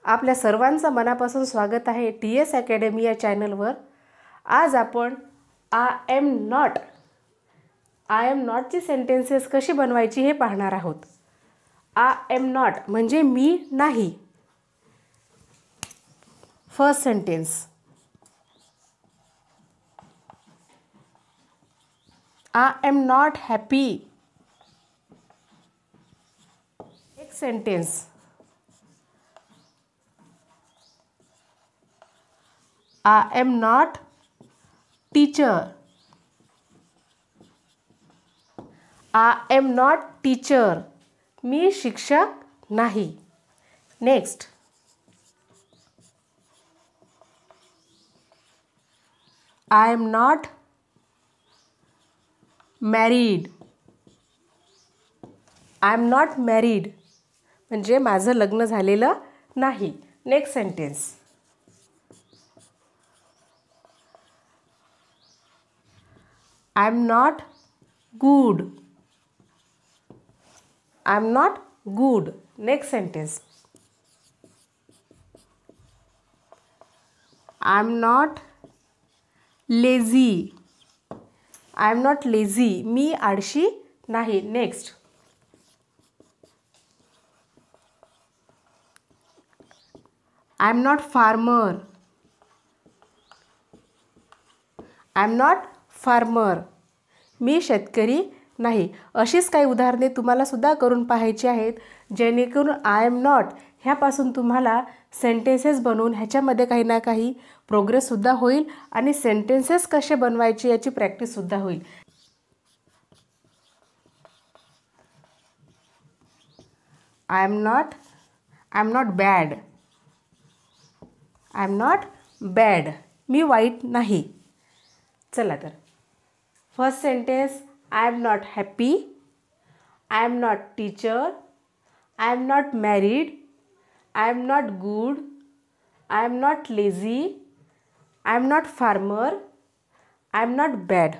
आपल्या सर्वांचं मनापासून स्वागत आहे TS अकॅडमी या चॅनलवर। आज आपण आय एम नॉटची सेंटेन्सेस कशी बनवायची हे पाहणार आहोत। आय एम नॉट म्हणजे मी नाही। First sentence, I am not happy. Next sentence, I am not teacher. I am not teacher. मी शिक्षक नाही। Next, I am not married. I am not married म्हणजे माझं लग्न झालेलं नाही। Next sentence, I am not good. I am not good. Next sentence, I am not lazy. I am not lazy. मी आळशी नाही। Next, I am not farmer. I am not farmer. मी शेतकरी नाही। अशीच काही उदाहरणे तुम्हाला सुद्धा करून पाहायची आहेत, जेणेकरून आय एम नॉट ह्यापासून तुम्हाला सेंटेन्सेस बनवून ह्याच्यामध्ये काही ना काही प्रोग्रेस सुद्धा होईल आणि सेंटेन्सेस कसे बनवायचे याची प्रॅक्टिस सुद्धा होईल। I am not bad. I am not bad. मी वाईट नाही। चला तर, first sentence, I am not happy. I am not teacher. I am not married. I am not good. I am not lazy. I am not farmer. I am not bad.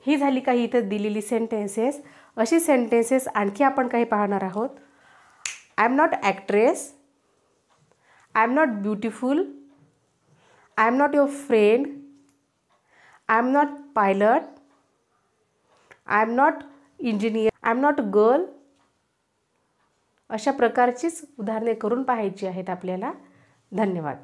ही झाली काही इथं दिलेली सेंटेन्सेस। अशी sentences आणखी आपण काही पाहणार आहोत। I am not actress. I am not beautiful. I am not your friend. I am not pilot. I am not engineer. I am not girl. अशा प्रकारचीच उदाहरणे करून पाहायची आहेत आपल्याला। धन्यवाद।